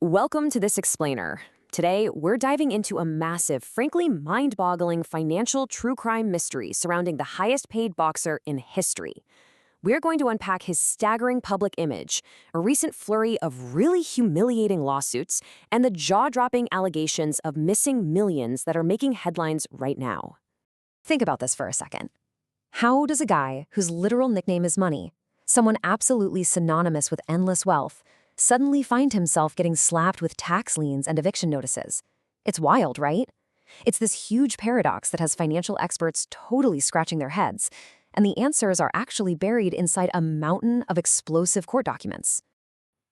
Welcome to this explainer. Today, we're diving into a massive, frankly mind-boggling financial true crime mystery surrounding the highest-paid boxer in history. We're going to unpack his staggering public image, a recent flurry of really humiliating lawsuits, and the jaw-dropping allegations of missing millions that are making headlines right now. Think about this for a second. How does a guy whose literal nickname is money, someone absolutely synonymous with endless wealth, suddenly find himself getting slapped with tax liens and eviction notices? It's wild, right? It's this huge paradox that has financial experts totally scratching their heads, and the answers are actually buried inside a mountain of explosive court documents.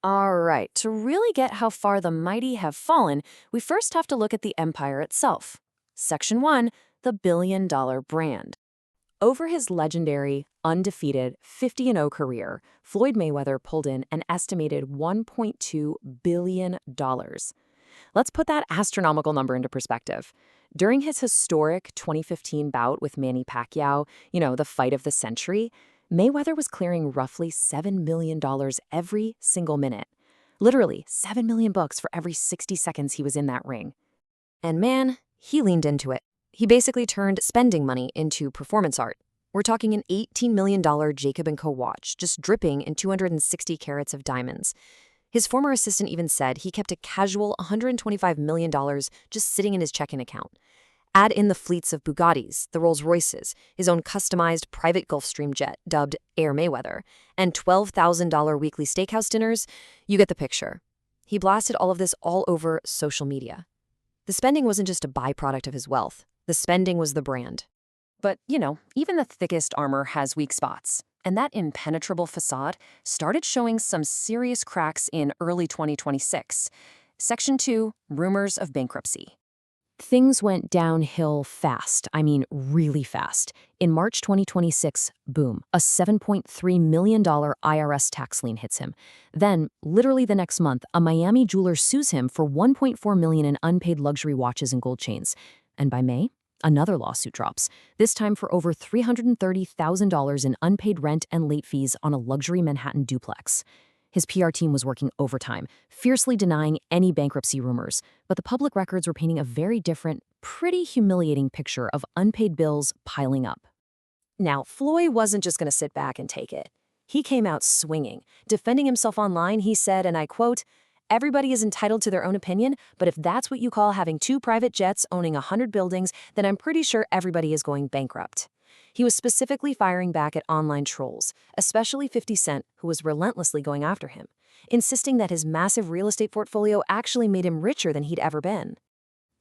All right, to really get how far the mighty have fallen, we first have to look at the empire itself. Section 1, the billion-dollar brand. Over his legendary, undefeated 50-0 career, Floyd Mayweather pulled in an estimated $1.2 billion. Let's put that astronomical number into perspective. During his historic 2015 bout with Manny Pacquiao, the fight of the century, Mayweather was clearing roughly $7 million every single minute. Literally, $7 million for every 60 seconds he was in that ring. And man, he leaned into it. He basically turned spending money into performance art. We're talking an $18 million Jacob & Co. watch, just dripping in 260 carats of diamonds. His former assistant even said he kept a casual $125 million just sitting in his checking account. Add in the fleets of Bugattis, the Rolls-Royces, his own customized private Gulfstream jet dubbed Air Mayweather, and $12,000 weekly steakhouse dinners, you get the picture. He blasted all of this all over social media. The spending wasn't just a byproduct of his wealth. The spending was the brand. But, even the thickest armor has weak spots. And that impenetrable facade started showing some serious cracks in early 2026. Section 2, rumors of bankruptcy. Things went downhill fast. I mean, really fast. In March 2026, boom, a $7.3 million IRS tax lien hits him. Then, literally the next month, a Miami jeweler sues him for $1.4 million in unpaid luxury watches and gold chains. And by May, another lawsuit drops, this time for over $330,000 in unpaid rent and late fees on a luxury Manhattan duplex. His PR team was working overtime, fiercely denying any bankruptcy rumors, but the public records were painting a very different, pretty humiliating picture of unpaid bills piling up. Now, Floyd wasn't just going to sit back and take it. He came out swinging. Defending himself online, he said, and I quote, "Everybody is entitled to their own opinion, but if that's what you call having 2 private jets owning 100 buildings, then I'm pretty sure everybody is going bankrupt." He was specifically firing back at online trolls, especially 50 Cent, who was relentlessly going after him, insisting that his massive real estate portfolio actually made him richer than he'd ever been.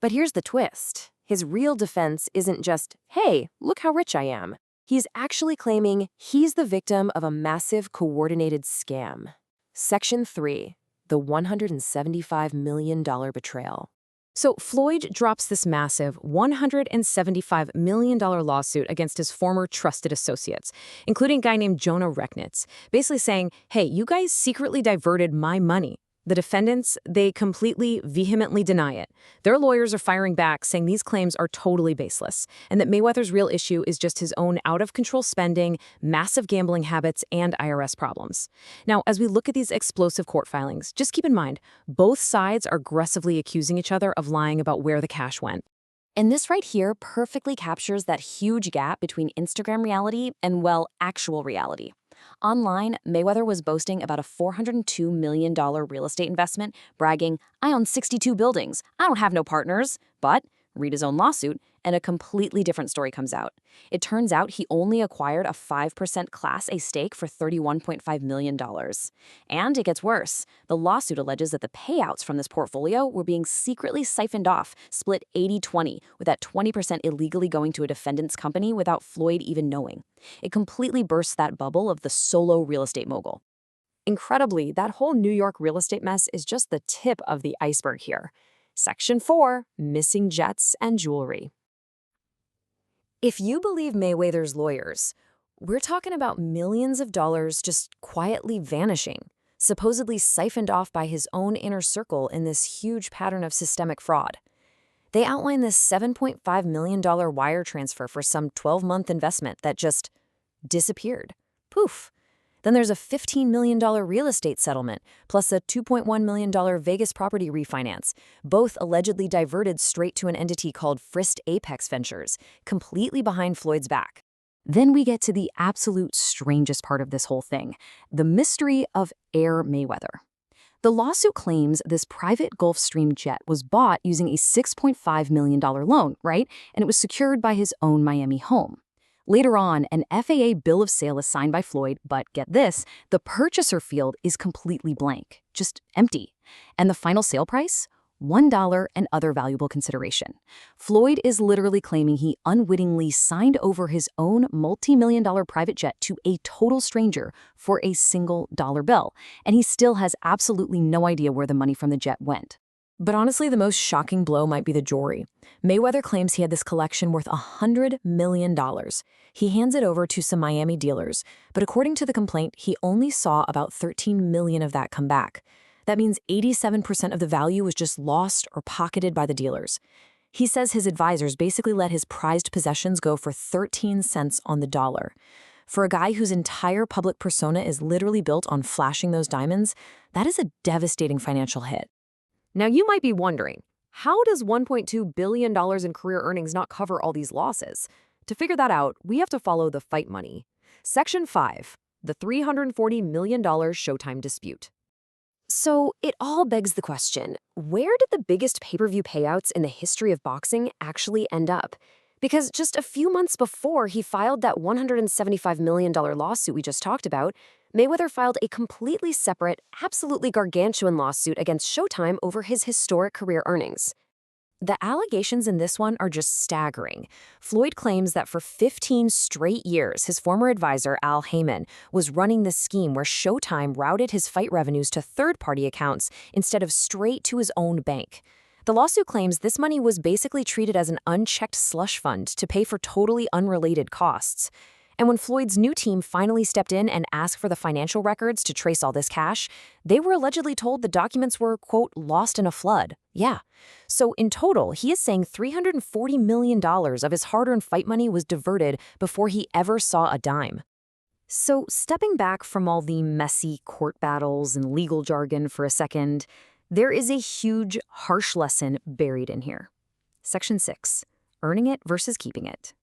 But here's the twist. His real defense isn't just, "Hey, look how rich I am." He's actually claiming he's the victim of a massive coordinated scam. Section 3. The $175 million betrayal. So Floyd drops this massive $175 million lawsuit against his former trusted associates, including a guy named Jonah Rechnitz, basically saying, hey, you guys secretly diverted my money. The defendants, they completely, vehemently deny it. Their lawyers are firing back, saying these claims are totally baseless, and that Mayweather's real issue is just his own out-of-control spending, massive gambling habits, and IRS problems. Now, as we look at these explosive court filings, just keep in mind, both sides are aggressively accusing each other of lying about where the cash went. And this right here perfectly captures that huge gap between Instagram reality and, well, actual reality. Online, Mayweather was boasting about a $402 million real estate investment, bragging, "I own 62 buildings. I don't have no partners." But read his own lawsuit, and a completely different story comes out. It turns out he only acquired a 5% Class A stake for $31.5 million. And it gets worse. The lawsuit alleges that the payouts from this portfolio were being secretly siphoned off, split 80-20, with that 20% illegally going to a defendant's company without Floyd even knowing. It completely bursts that bubble of the solo real estate mogul. Incredibly, that whole New York real estate mess is just the tip of the iceberg here. Section 4, missing jets and jewelry. If you believe Mayweather's lawyers, we're talking about millions of dollars just quietly vanishing, supposedly siphoned off by his own inner circle in this huge pattern of systemic fraud. They outline this $7.5 million wire transfer for some 12-month investment that just disappeared. Poof. Then there's a $15 million real estate settlement, plus a $2.1 million Vegas property refinance, both allegedly diverted straight to an entity called Frist Apex Ventures, completely behind Floyd's back. Then we get to the absolute strangest part of this whole thing, the mystery of Air Mayweather. The lawsuit claims this private Gulfstream jet was bought using a $6.5 million loan, right? And it was secured by his own Miami home. Later on, an FAA bill of sale is signed by Floyd, but get this, the purchaser field is completely blank, just empty. And the final sale price? $1 and other valuable consideration. Floyd is literally claiming he unwittingly signed over his own multi-million-dollar private jet to a total stranger for a single dollar bill, and he still has absolutely no idea where the money from the jet went. But honestly, the most shocking blow might be the jewelry. Mayweather claims he had this collection worth $100 million. He hands it over to some Miami dealers, but according to the complaint, he only saw about $13 million of that come back. That means 87% of the value was just lost or pocketed by the dealers. He says his advisors basically let his prized possessions go for 13 cents on the dollar. For a guy whose entire public persona is literally built on flashing those diamonds, that is a devastating financial hit. Now, you might be wondering, how does $1.2 billion in career earnings not cover all these losses? To figure that out, we have to follow the fight money. Section 5, the $340 million Showtime dispute. So it all begs the question, where did the biggest pay-per-view payouts in the history of boxing actually end up? Because just a few months before he filed that $175 million lawsuit we just talked about, Mayweather filed a completely separate, absolutely gargantuan lawsuit against Showtime over his historic career earnings. The allegations in this one are just staggering. Floyd claims that for 15 straight years, his former advisor, Al Heyman, was running this scheme where Showtime routed his fight revenues to third-party accounts instead of straight to his own bank. The lawsuit claims this money was basically treated as an unchecked slush fund to pay for totally unrelated costs. And when Floyd's new team finally stepped in and asked for the financial records to trace all this cash, they were allegedly told the documents were, quote, lost in a flood. Yeah. So in total, he is saying $340 million of his hard-earned fight money was diverted before he ever saw a dime. So stepping back from all the messy court battles and legal jargon for a second, there is a huge, harsh lesson buried in here. Section 6, earning it versus keeping it.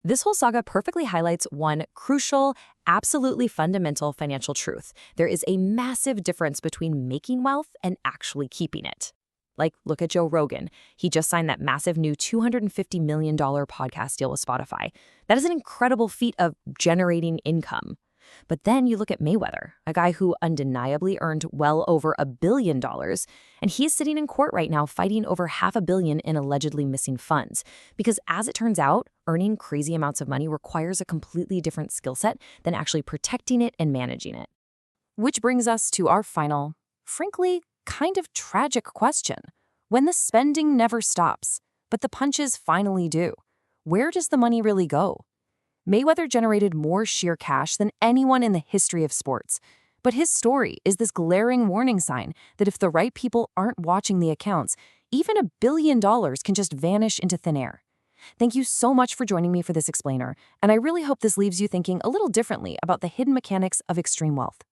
This whole saga perfectly highlights one crucial, absolutely fundamental financial truth. There is a massive difference between making wealth and actually keeping it. Like, look at Joe Rogan. He just signed that massive new $250 million podcast deal with Spotify. That is an incredible feat of generating income. But then you look at Mayweather, a guy who undeniably earned well over $1 billion, and he is sitting in court right now fighting over $500 million in allegedly missing funds. Because as it turns out, earning crazy amounts of money requires a completely different skill set than actually protecting it and managing it. Which brings us to our final, frankly, kind of tragic question. When the spending never stops, but the punches finally do, where does the money really go? Mayweather generated more sheer cash than anyone in the history of sports. But his story is this glaring warning sign that if the right people aren't watching the accounts, even $1 billion can just vanish into thin air. Thank you so much for joining me for this explainer, and I really hope this leaves you thinking a little differently about the hidden mechanics of extreme wealth.